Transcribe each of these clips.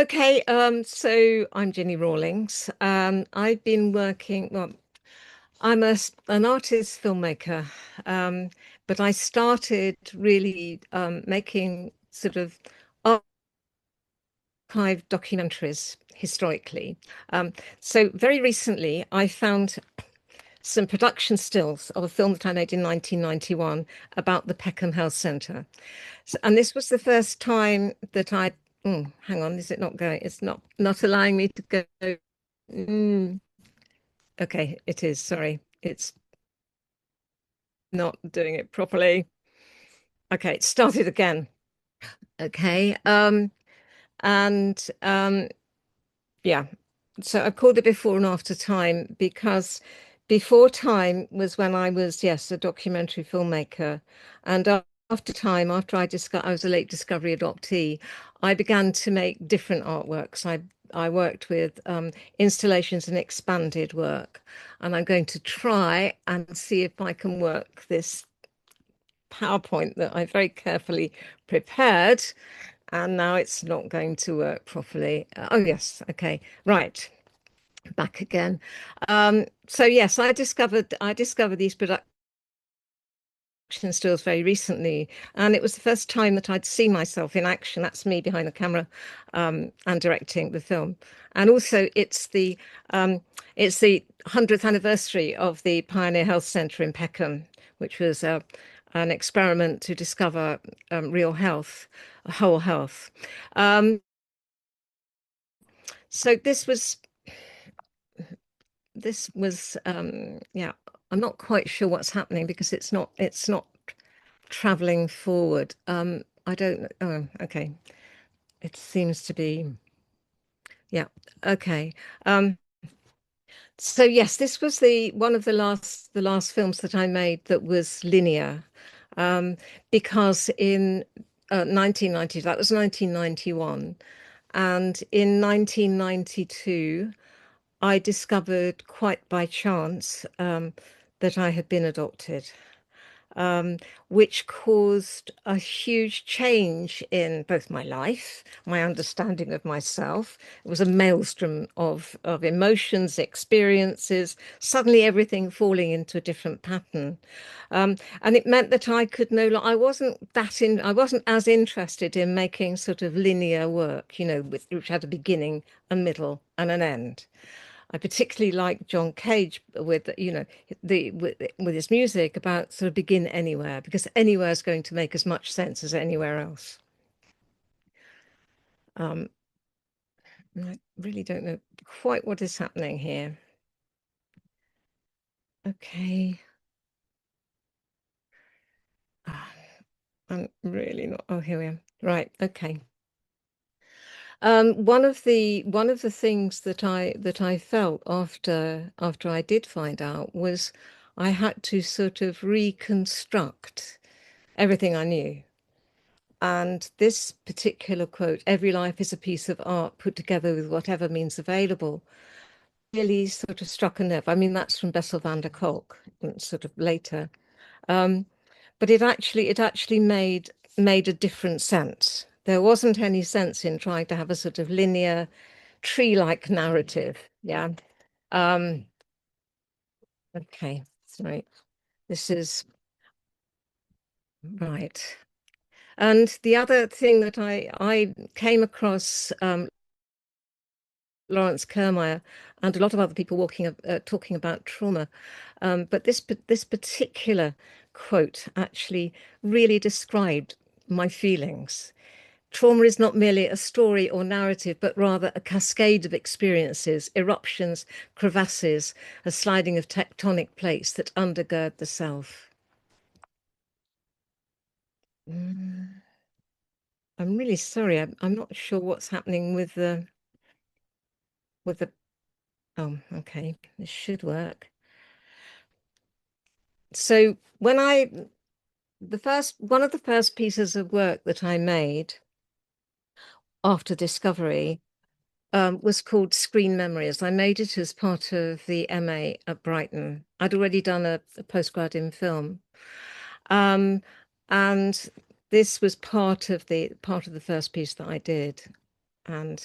Okay, so I'm Jini Rawlings. I've been working, well, an artist filmmaker, um, but I started really making sort of archive documentaries historically. Um, so very recently, I found some production stills of a film that I made in 1991 about the Peckham Health Centre. And this was the first time that hang on, is it not going? It's not allowing me to go. Mm, okay, it is. Sorry, it's not doing it properly. Okay, it started again. Okay, and yeah. So I called it before and after time because before time was when I was, yes, a documentary filmmaker, and after time, after I was a late discovery adoptee, I began to make different artworks. I worked with installations and expanded work, and I'm going to try and see if I can work this PowerPoint that I very carefully prepared, and now it's not going to work properly. Oh yes, okay, right, back again. So yes, I discovered these production stills very recently, and it was the first time that I'd seen myself in action. That's me behind the camera, and directing the film. And also, it's the 100th anniversary of the Pioneer Health Centre in Peckham, which was an experiment to discover real health, whole health. Um, so this was yeah, I'm not quite sure what's happening because it's not traveling forward. I don't know. Oh, okay. It seems to be, yeah. Okay. Um, so yes, this was the one of the last films that I made that was linear. Um, because in 1990, that was 1991, and in 1992, I discovered quite by chance that I had been adopted. um, which caused a huge change in both my life, my understanding of myself. It was a maelstrom of emotions, experiences, suddenly everything falling into a different pattern. And it meant that I could no longer, I wasn't as interested in making sort of linear work, which had a beginning, a middle, and an end. I particularly like John Cage with his music about sort of begin anywhere, because anywhere is going to make as much sense as anywhere else. Um, I really don't know quite what is happening here. Okay. Ah, I'm really not. Oh, here we are. Right. Okay. One of the things that I felt after I did find out was I had to sort of reconstruct everything I knew. And this particular quote, every life is a piece of art put together with whatever means available, really sort of struck a nerve. I mean, that's from Bessel van der Kolk, sort of later. Um, but it actually made a different sense. There wasn't any sense in trying to have a sort of linear tree-like narrative. Yeah. Um, okay. Right. This is right. And the other thing that I came across Lawrence Kermeyer and a lot of other people talking about trauma. But this particular quote actually really described my feelings. Trauma is not merely a story or narrative, but rather a cascade of experiences, eruptions, crevasses, a sliding of tectonic plates that undergird the self. Mm, I'm really sorry. I'm not sure what's happening with the. Oh, okay. This should work. So when I the first one of the first pieces of work that I made after Discovery was called Screen Memories. I made it as part of the MA at Brighton. I'd already done a postgrad in film, um, and this was part of the first piece that I did, and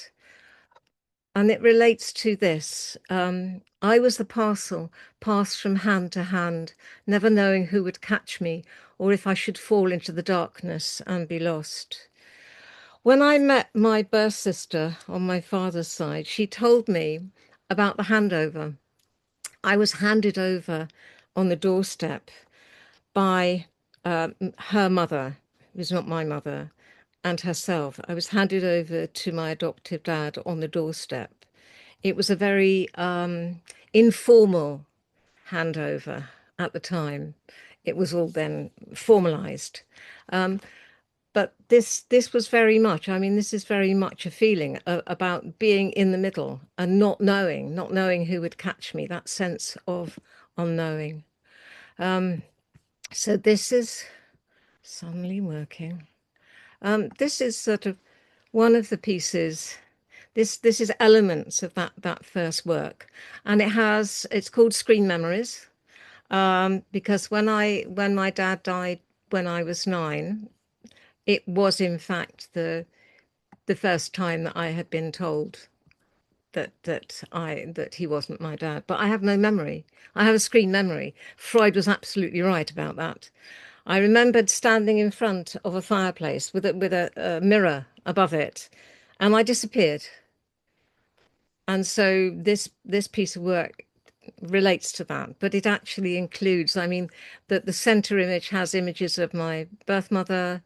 And it relates to this. I was the parcel passed from hand to hand, never knowing who would catch me or if I should fall into the darkness and be lost. When I met my birth sister on my father's side, she told me about the handover. I was handed over on the doorstep by her mother, who's not my mother, and herself. I was handed over to my adoptive dad on the doorstep. It was a very informal handover at the time. It was all then formalized. Um, but this was very much, I mean, this is very much a feeling about being in the middle and not knowing who would catch me, that sense of unknowing. So this is suddenly working. This is sort of one of the pieces. This is elements of that first work, and it's called Screen Memories, because when my dad died when I was 9, it was in fact the first time that I had been told that he wasn't my dad. But I have no memory. I have a screen memory. Freud was absolutely right about that. I remembered standing in front of a fireplace with a mirror above it, and I disappeared. And so this piece of work relates to that, but it actually includes, I mean, that the center image has images of my birth mother,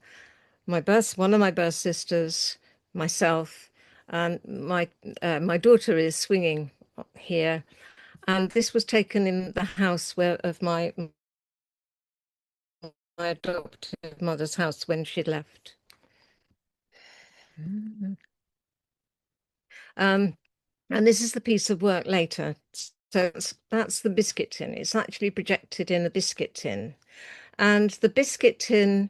one of my birth sisters, myself, and my daughter is swinging here. And this was taken in the house of my adoptive mother's house when she'd left. Um, and this is the piece of work later. So that's the biscuit tin. It's actually projected in a biscuit tin. And the biscuit tin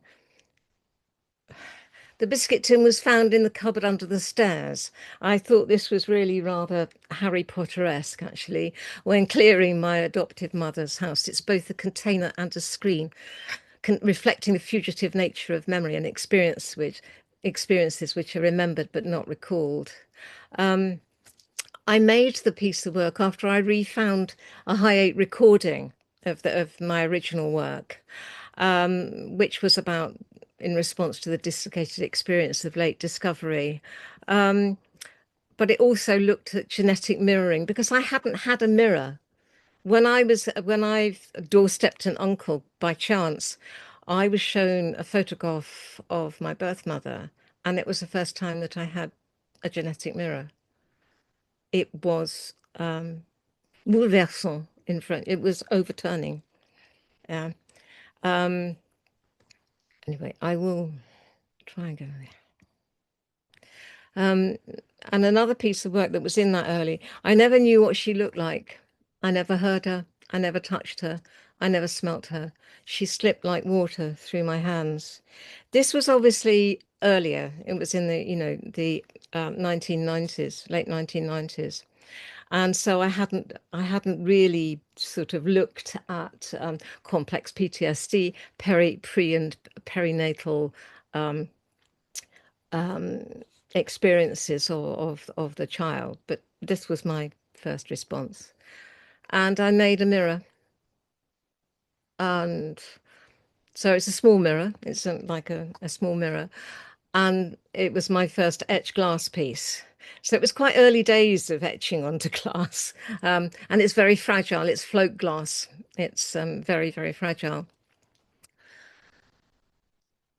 was found in the cupboard under the stairs. I thought this was really rather Harry Potter-esque, actually, when clearing my adoptive mother's house. It's both a container and a screen, reflecting the fugitive nature of memory and experiences which are remembered but not recalled. I made the piece of work after I refound a Hi8 recording of my original work, which was about in response to the dislocated experience of late discovery. But it also looked at genetic mirroring because I hadn't had a mirror. When I doorstepped an uncle by chance, I was shown a photograph of my birth mother, and it was the first time that I had a genetic mirror. It was bouleversant in French. It was overturning. Yeah. Anyway, I will try and go there. And another piece of work that was in that early, I never knew what she looked like. I never heard her. I never touched her. I never smelt her. She slipped like water through my hands. This was obviously earlier. It was in the 1990s, late 1990s. And so I hadn't really sort of looked at complex PTSD, pre and perinatal experiences of the child. But this was my first response. And I made a mirror. And so it's a small mirror. It's like a small mirror. And it was my first etched glass piece. So it was quite early days of etching onto glass. And it's very fragile. It's float glass. It's very, very fragile.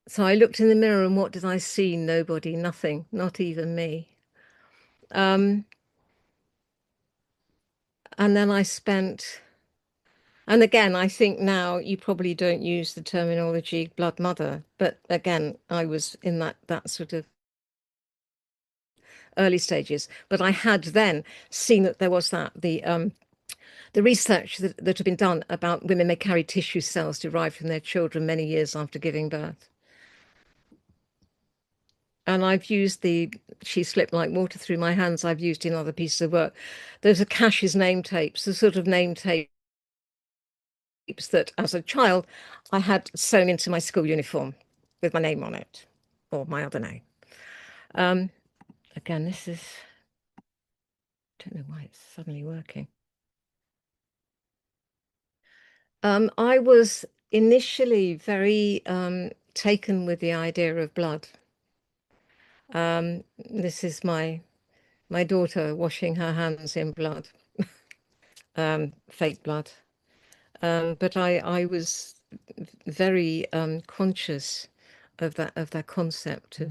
So I looked in the mirror and what did I see? Nobody, nothing, not even me. Um, and then and again, I think now you probably don't use the terminology blood mother, but again, I was in that sort of early stages. But I had then seen that there was the research that had been done about women may carry tissue cells derived from their children many years after giving birth. And I've used she slipped like water through my hands. I've used in other pieces of work. Those are Cash's name tapes, the sort of name tapes that as a child I had sewn into my school uniform with my name on it, or my other name. Again, this is Don't know why it's suddenly working. I was initially very taken with the idea of blood. This is my daughter washing her hands in blood, fake blood. But I was very conscious of that concept of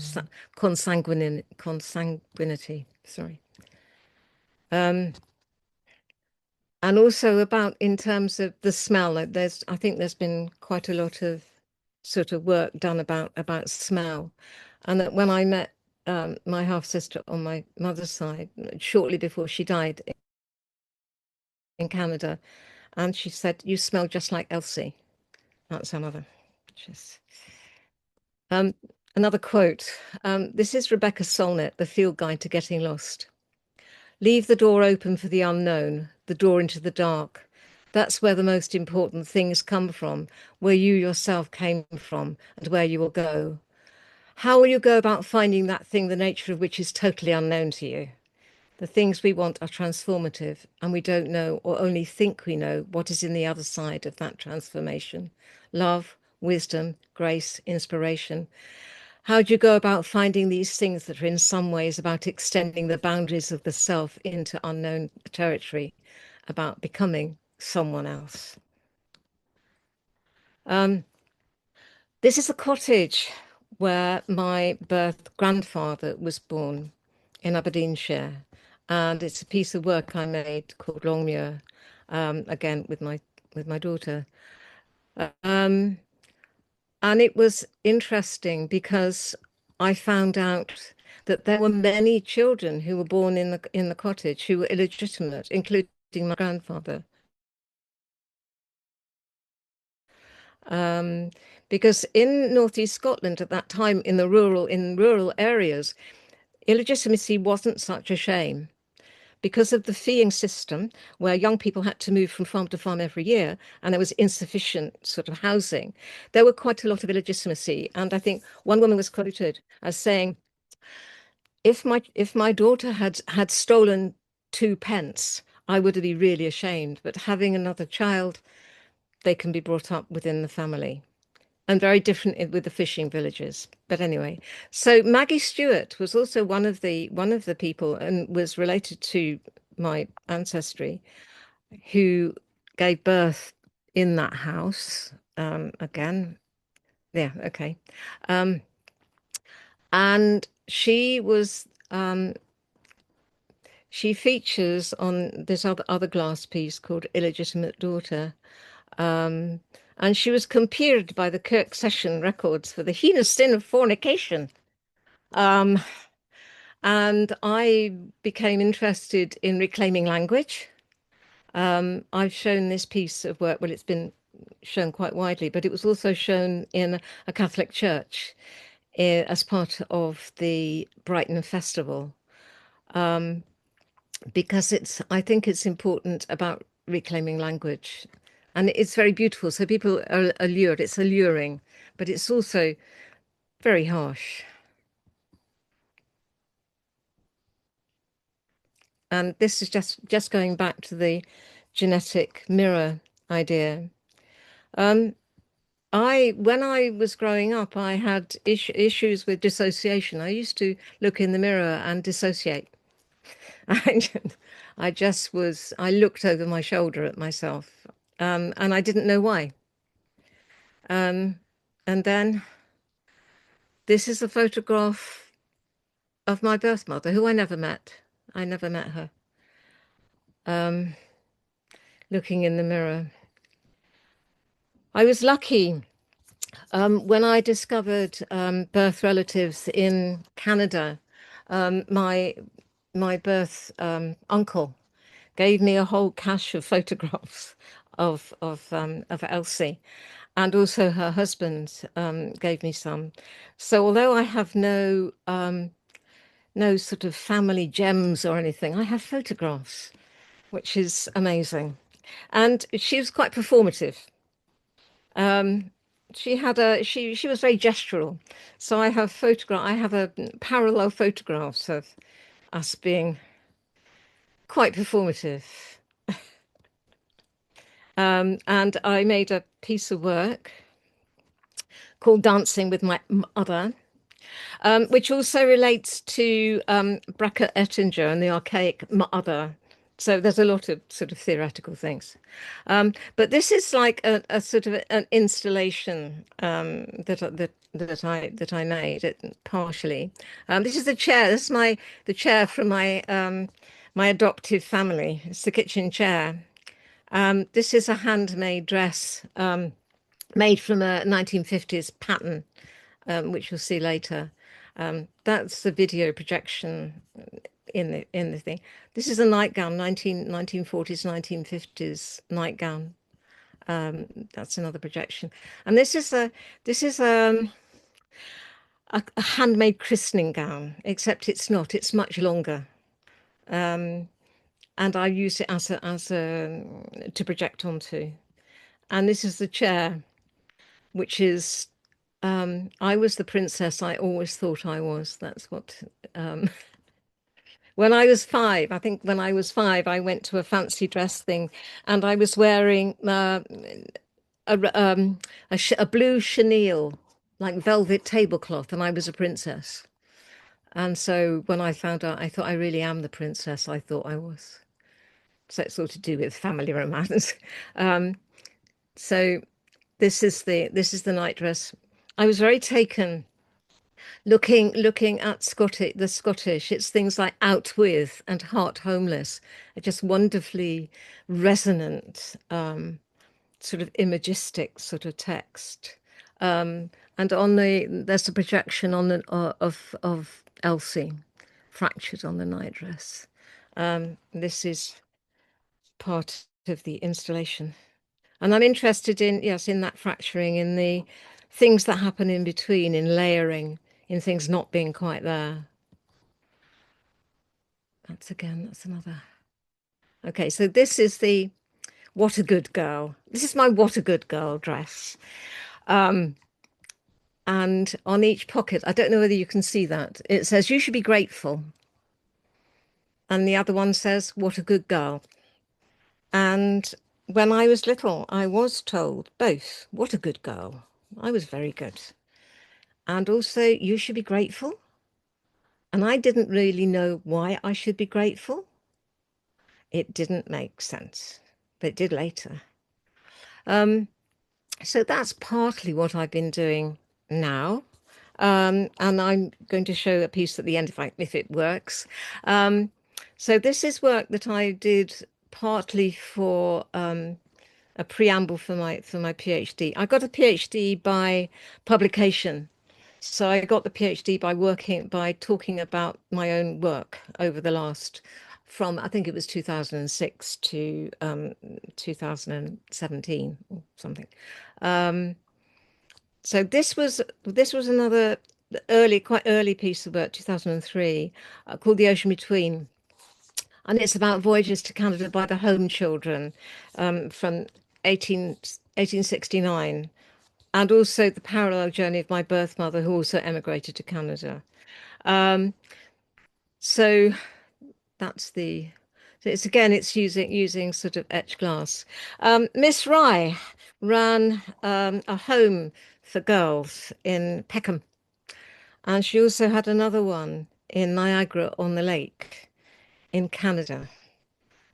consanguinity. Sorry. Um, and also about in terms of the smell. Like I think there's been quite a lot of sort of work done about smell, and that when I met my half sister on my mother's side, shortly before she died in Canada, and she said, "You smell just like Elsie." That's her mother. Just um, another quote. This is Rebecca Solnit, The Field Guide to Getting Lost. Leave the door open for the unknown, the door into the dark. That's where the most important things come from, where you yourself came from, and where you will go. How will you go about finding that thing, the nature of which is totally unknown to you? The things we want are transformative, and we don't know or only think we know what is in the other side of that transformation. Love, wisdom, grace, inspiration. How do you go about finding these things that are in some ways about extending the boundaries of the self into unknown territory, about becoming someone else? Um, this is a cottage where my birth grandfather was born in Aberdeenshire, and it's a piece of work I made called Longmuir, again with my daughter. Um, And it was interesting because I found out that there were many children who were born in the cottage who were illegitimate, including my grandfather. Um, because in northeast Scotland at that time, in rural areas, illegitimacy wasn't such a shame. Because of the feeing system, where young people had to move from farm to farm every year, and there was insufficient sort of housing, there were quite a lot of illegitimacy. And I think one woman was quoted as saying, if my daughter had stolen 2 pence, I would be really ashamed. But having another child, they can be brought up within the family. And very different with the fishing villages. But anyway, so Maggie Stewart was also one of the people and was related to my ancestry who gave birth in that house. Again, yeah, okay. Um, and she features on this other glass piece called Illegitimate Daughter. Um, and she was compared by the Kirk Session Records for the heinous sin of fornication. Um, and I became interested in reclaiming language. I've shown this piece of work, well, it's been shown quite widely, but it was also shown in a Catholic church as part of the Brighton Festival. Because I think it's important about reclaiming language. And it's very beautiful. So people are allured. It's alluring, but it's also very harsh. And this is just going back to the genetic mirror idea. Um, when I was growing up, I had issues with dissociation. I used to look in the mirror and dissociate. I, I looked over my shoulder at myself, and I didn't know why. Um, and then this is a photograph of my birth mother, who I never met. I never met her. Um, looking in the mirror. I was lucky when I discovered birth relatives in Canada. My birth uncle gave me a whole cache of photographs of Elsie, and also her husband gave me some. So although I have no sort of family gems or anything, I have photographs, which is amazing. And she was quite performative. Um, she was very gestural. So I have a parallel photographs of us being quite performative. And I made a piece of work called Dancing with My Mother, which also relates to Bracker Ettinger and the archaic mother. So there's a lot of sort of theoretical things. But this is like a sort of an installation that I made it partially. This is the chair. This is the chair from my adoptive family. It's the kitchen chair. This is a handmade dress made from a 1950s pattern, which you'll see later. That's the video projection in the thing. This is a nightgown, 1940s, 1950s nightgown. That's another projection. And this is a handmade christening gown, except it's not. It's much longer. And I use it as a to project onto. And this is the chair, which is I was the princess I always thought I was. That's what when I was five, I think when I was five, I went to a fancy dress thing, and I was wearing a blue chenille, like velvet tablecloth, and I was a princess. And so when I found out, I thought I really am the princess I thought I was. So it's all to do with family romance. So this is the nightdress. I was very taken looking at the Scottish. It's things like out with and heart homeless are just wonderfully resonant, sort of imagistic sort of text. And there's a projection on the of Elsie fractured on the nightdress. This is part of the installation. And I'm interested in, yes, in that fracturing, in the things that happen in between, in layering, in things not being quite there. That's another. Okay, so this is the What a Good Girl. This is my What a Good Girl dress. And on each pocket, I don't know whether you can see that, it says, you should be grateful. And the other one says, what a good girl. And when I was little, I was told both, what a good girl. I was very good. And also, you should be grateful. And I didn't really know why I should be grateful. It didn't make sense, but it did later. So that's partly what I've been doing now. And I'm going to show a piece at the end if it works. So this is work that I did partly for a preamble for my PhD. I got a PhD by publication. So I got the PhD by talking about my own work over the last, from I think it was 2006 to 2017 or something. So this was another quite early piece of work, 2003, called The Ocean Between. And it's about voyages to Canada by the home children from 1869, and also the parallel journey of my birth mother, who also emigrated to Canada. So that's it's using sort of etched glass. Miss Rye ran a home for girls in Peckham, and she also had another one in Niagara-on-the-Lake in Canada.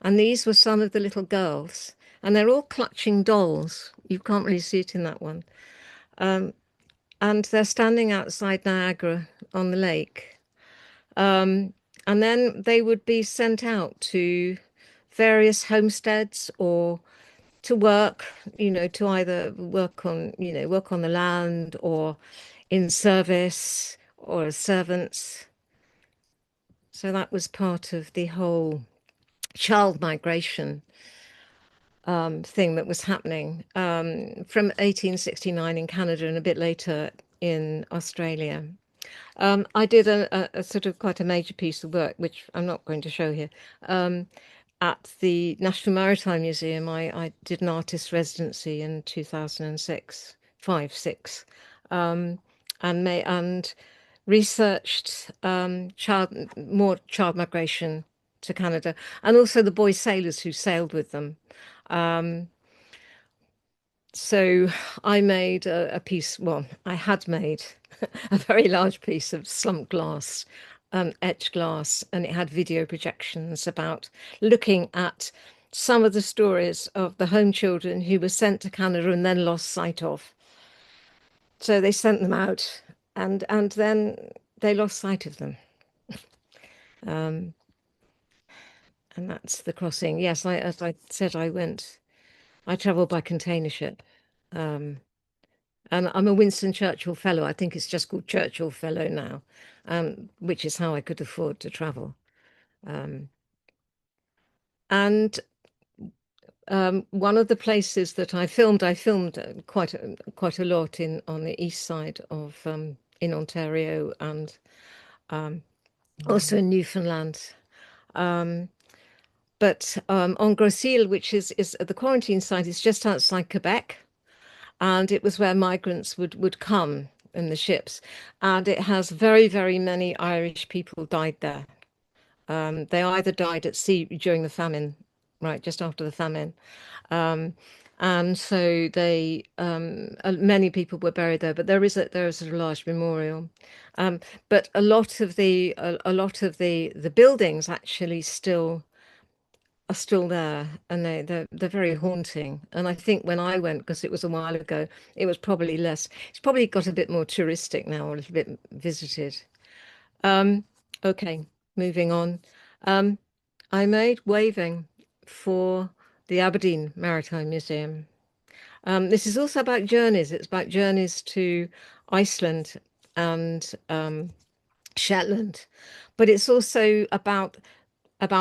And these were some of the little girls, and they're all clutching dolls. You can't really see it in that one. And they're standing outside Niagara on the lake. And then they would be sent out to various homesteads or to work, to either work on the land or in service or as servants. So that was part of the whole child migration thing that was happening from 1869 in Canada and a bit later in Australia. I did a sort of quite a major piece of work, which I'm not going to show here, at the National Maritime Museum. I did an artist residency in 2006, 6, and researched child migration to Canada, and also the boy sailors who sailed with them. Um, so I made a piece, well, I had made a very large piece of slumped glass, etched glass, and it had video projections about looking at some of the stories of the home children who were sent to Canada and then lost sight of. So they sent them out, and then they lost sight of them. Um, and that's the crossing. Yes, as I said, I traveled by container ship. Um, and I'm a Winston Churchill Fellow. I think it's just called Churchill Fellow now, which is how I could afford to travel. Um, and one of the places that I filmed quite a lot in on the east side of in Ontario and um, also in Newfoundland. Um, but on Gros Isle, which is the quarantine site, is just outside Quebec, and it was where migrants would come in the ships, and it has very many Irish people died there. They either died at sea during the famine, right, just after the famine, um, and so many people were buried there. But there is a large memorial, but a lot of the buildings actually still are still there, and they're very haunting. And I think when I went, because it was a while ago, it was probably less. It's probably got a bit more touristic now, a little bit visited. Um, okay, moving on. Um, I made waving for the Aberdeen Maritime Museum. This is also about journeys. It's about journeys to Iceland and Shetland, but it's also about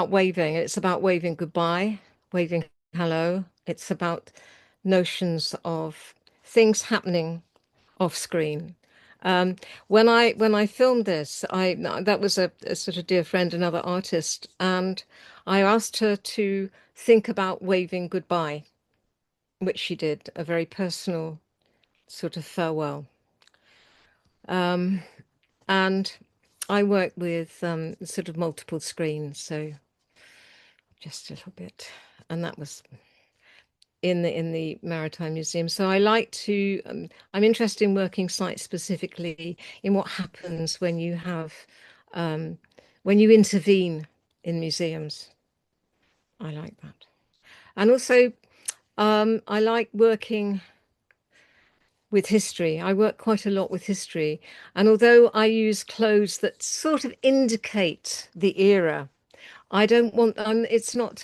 waving. It's about waving goodbye, waving hello. It's about notions of things happening off screen. Um, when I filmed this, I that was a sort of dear friend, another artist, and I asked her to think about waving goodbye, which she did, a very personal sort of farewell. Um, and I work with sort of multiple screens, so just a little bit, and that was in the Maritime Museum. So I like to, I'm interested in working site specifically in what happens um, when you intervene in museums. I like that. And also, I like working with history. I work quite a lot with history. And although I use clothes that sort of indicate the era, I don't want, I'm not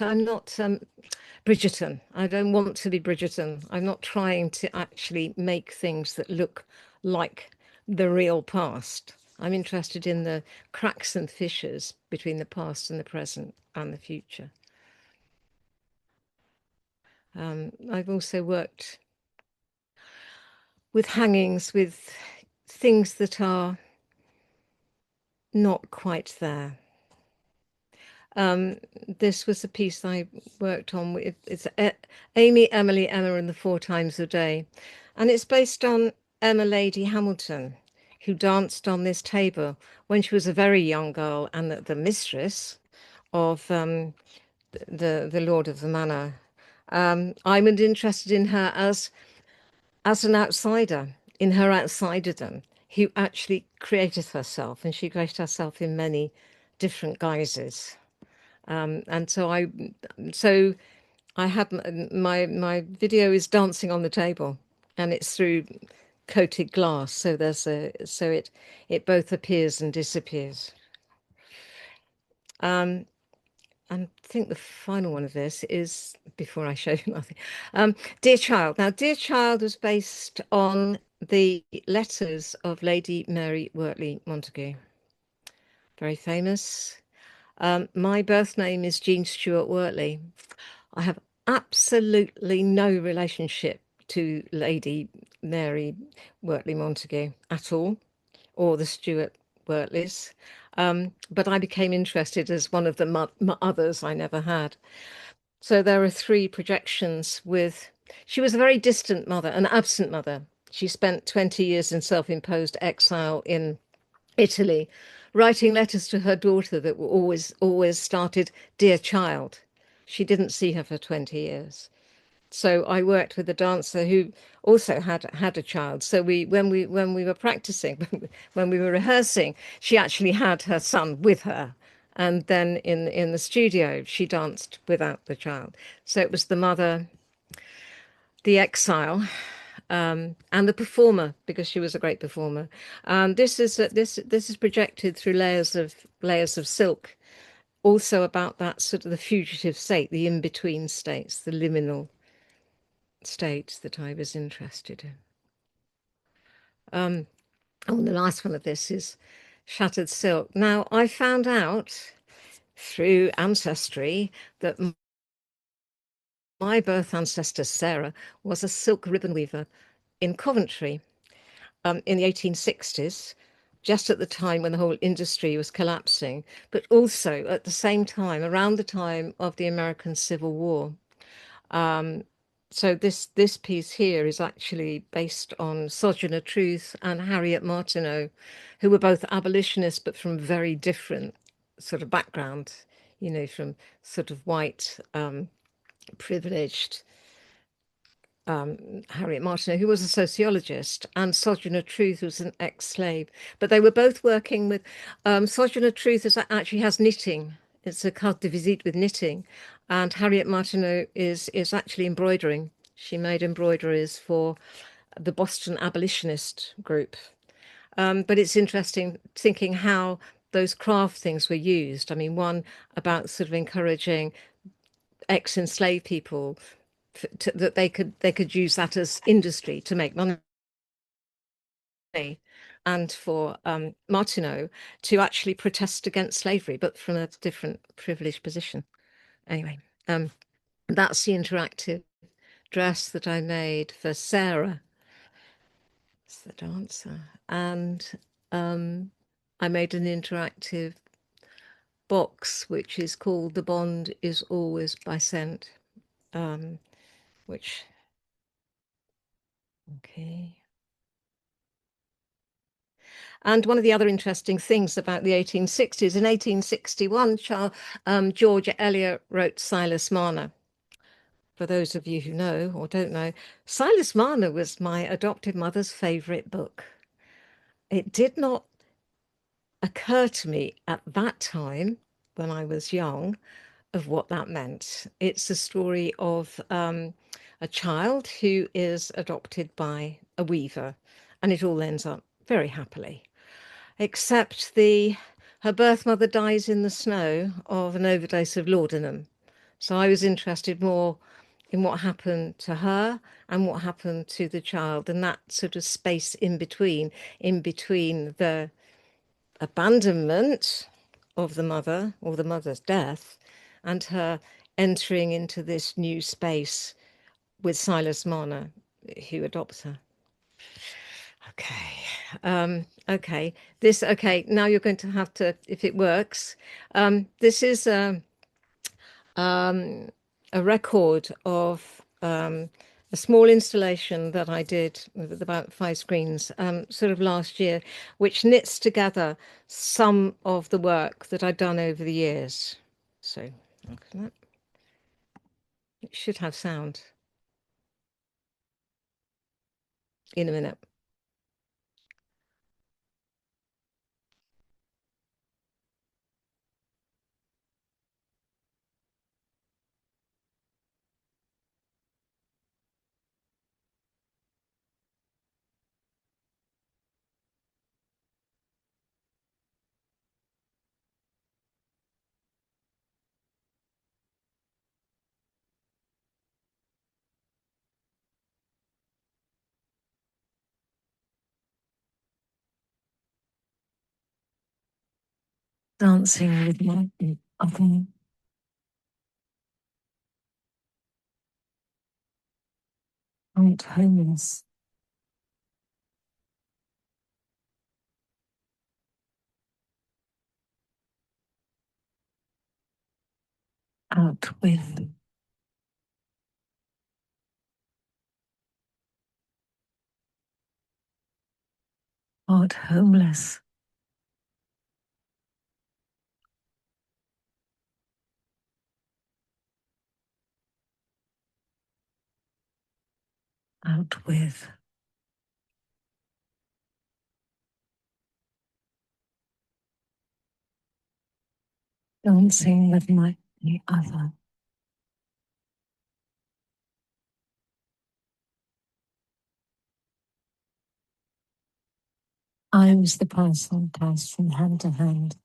Bridgerton. I don't want to be Bridgerton. I'm not trying to actually make things that look like the real past. I'm interested in the cracks and fissures between the past and the present and the future. I've also worked with hangings with things that are not quite there. Um, this was a piece I worked on. It's Amy, Emily, Emma, and the Four Times a Day. And it's based on Emma Lady Hamilton, who danced on this table when she was a very young girl and the mistress of the Lord of the Manor. I'm interested in her as an outsider, in her outsiderdom, who actually created herself, and she created herself in many different guises. And so I had my video is dancing on the table, and it's through coated glass. So it both appears and disappears. And I think the final one of this is before I show you nothing. Dear Child. Now, Dear Child was based on the letters of Lady Mary Wortley Montagu, very famous. My birth name is Jean Stuart Wortley. I have absolutely no relationship to Lady Mary Wortley Montagu at all, or the Stuart Wortleys. But I became interested as one of the others I never had. So there are three projections with, she was a very distant mother, an absent mother. She spent 20 years in self-imposed exile in Italy, writing letters to her daughter that were always started, "Dear child." She didn't see her for 20 years. So I worked with a dancer who also had a child. So when we were practicing, when we were rehearsing, she actually had her son with her. And then in the studio, she danced without the child. So it was the mother, the exile, and the performer, because she was a great performer. This is projected through layers of silk, also about that sort of the fugitive state, the in-between states, the liminal states that I was interested in. And the last one of this is shattered silk. Now, I found out through ancestry that my birth ancestor, Sarah, was a silk ribbon weaver in Coventry in the 1860s, just at the time when the whole industry was collapsing, but also at the same time, around the time of the American Civil War. So this piece here is actually based on Sojourner Truth and Harriet Martineau, who were both abolitionists, but from very different sort of background, from sort of white, privileged, Harriet Martineau, who was a sociologist, and Sojourner Truth was an ex-slave. But they were both working with Sojourner Truth actually has knitting. It's a carte de visite with knitting, and Harriet Martineau is actually embroidering. She made embroideries for the Boston abolitionist group. But it's interesting thinking how those craft things were used. I mean, one about sort of encouraging ex-enslaved people that they could use that as industry to make money, and for Martineau to actually protest against slavery, but from a different privileged position. Anyway, that's the interactive dress that I made for Sarah, it's the dancer, and I made an interactive box which is called "The Bond Is Always by Scent," which okay. And one of the other interesting things about the 1860s, in 1861, George Eliot wrote Silas Marner. For those of you who know or don't know, Silas Marner was my adopted mother's favourite book. It did not occur to me at that time, when I was young, of what that meant. It's a story of a child who is adopted by a weaver, and it all ends up very happily, except her birth mother dies in the snow of an overdose of laudanum. So I was interested more in what happened to her and what happened to the child, and that sort of space in between the abandonment of the mother or the mother's death and her entering into this new space with Silas Marner, who adopts her. Okay. Okay. Okay. Now you're going to have to, if it works, this is a record of a small installation that I did with about 5 screens, sort of last year, which knits together some of the work that I've done over the years. So it should have sound in a minute. Dancing with my other old homeless. Out with odd homeless. out with. Dancing with my other. I was the person passed from hand to hand,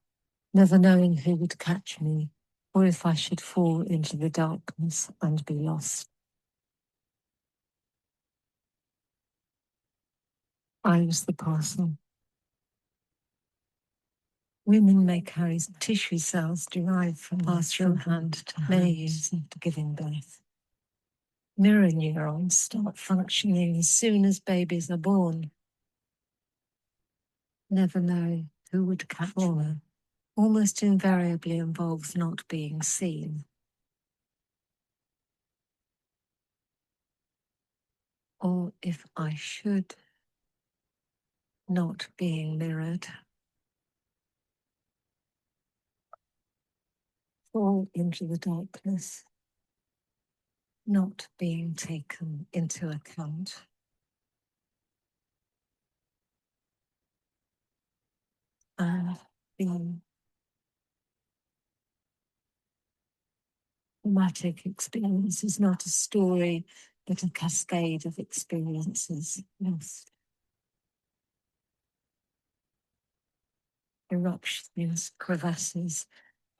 never knowing who would catch me, or if I should fall into the darkness and be lost. I was the parcel. Women may carry tissue cells derived from passed from hand to many years after giving birth. Mirror neurons start functioning as soon as babies are born. Never knowing who would catch me almost invariably involves not being seen. Or if I should, not being mirrored. Fall into the darkness, not being taken into account. And being traumatic experience is not a story, but a cascade of experiences lost. Eruptions, crevasses,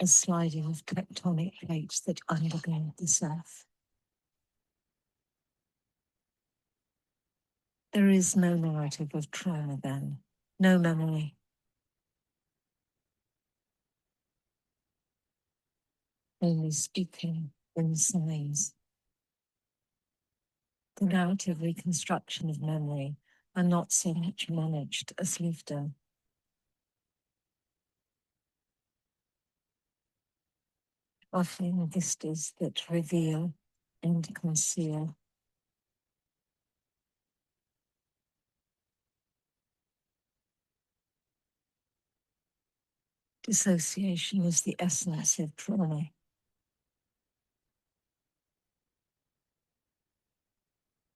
a sliding of tectonic plates that undergo this earth. There is no narrative of trauma then, no memory. Only speaking in signs. The narrative reconstruction of memory are not so much managed as lived in. Offering vistas that reveal and conceal. Dissociation is the essence of trauma.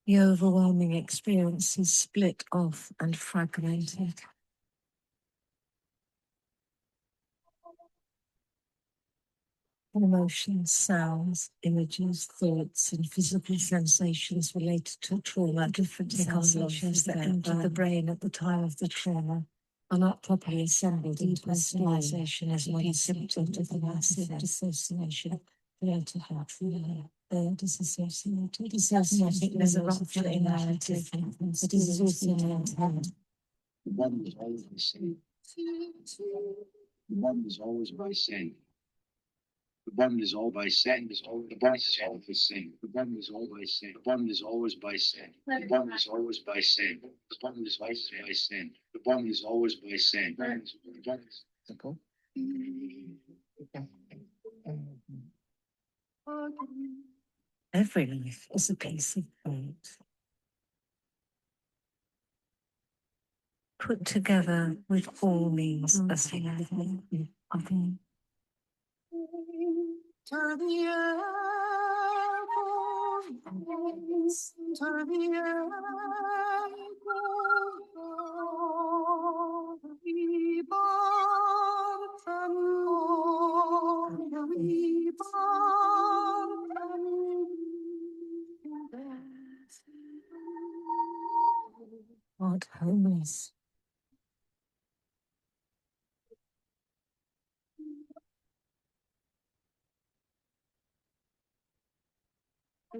The overwhelming experience is split off and fragmented. Emotions, sounds, images, thoughts, and physical sensations related to trauma, different sensations that enter the brain at the time of the trauma, are not properly assembled into personalization as one symptom of the massive dissociation created by trauma. They are disassociated. Dissociating is a rupture in narrative, but it is also maintained. One is always by saying. One is always by saying. The one is all by saying. The one is all by saying. The one is all by saying. The one is always by saying. The one is always by saying. The one is always by saying. The one is always by saying. The one is simple. Every life is a piece of art. Put together with all means a significant other. To the air, to the air, what homeless. I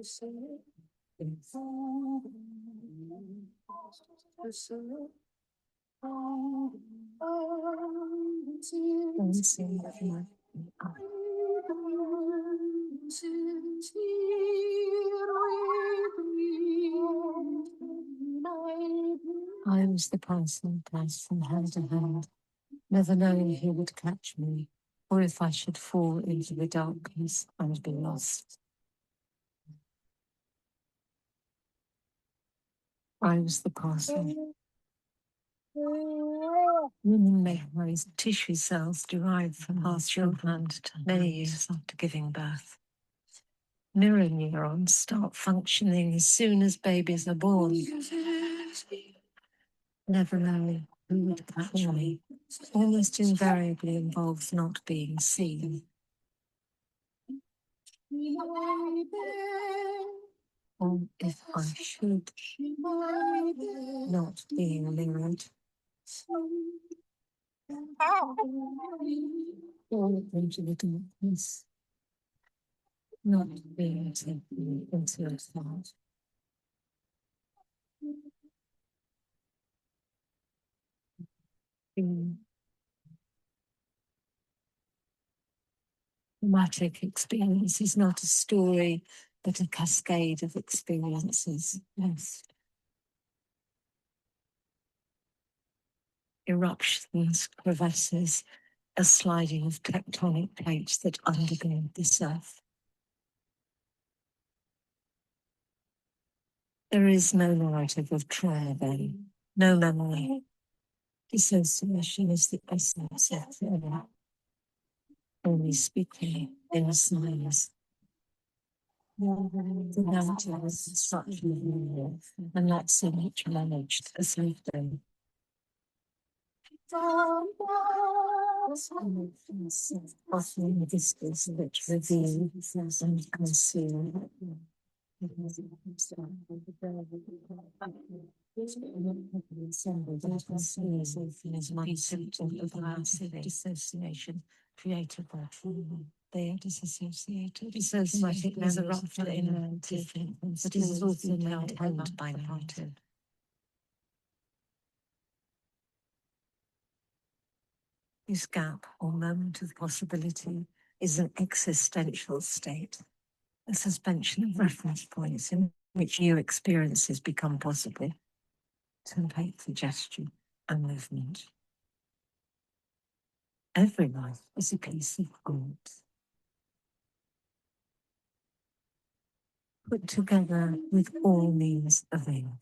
was the person passed from hand to hand, never knowing who would catch me, or if I should fall into the darkness and be lost. I was the parcel. Women may carry tissue cells derived from passed from hand to many years after giving birth. Mirror neurons start functioning as soon as babies are born. Never knowing who would catch me almost invariably involves not being seen. Or if I should, not being mirrored. Or into the darkness, not being taken into account. Traumatic experience is not a story, but a cascade of experiences. Yes. Eruptions, crevasses, a sliding of tectonic plates that undergird this earth. There is no narrative of trauma then, no memory. Dissociation is the essence of trauma. Only speaking in signs. The narrative is construction and not so much managed as lived in. Offering vistas that reveal and conceal. One symptom of massive dissociation created by trauma. They are disassociated. Dissociated is erupted in narrative, but is also maintained by narrative. This gap or moment of possibility is an existential state, a suspension of reference points in which new experiences become possible. Template for gesture and movement. Every life is a piece of art, put together with all means available.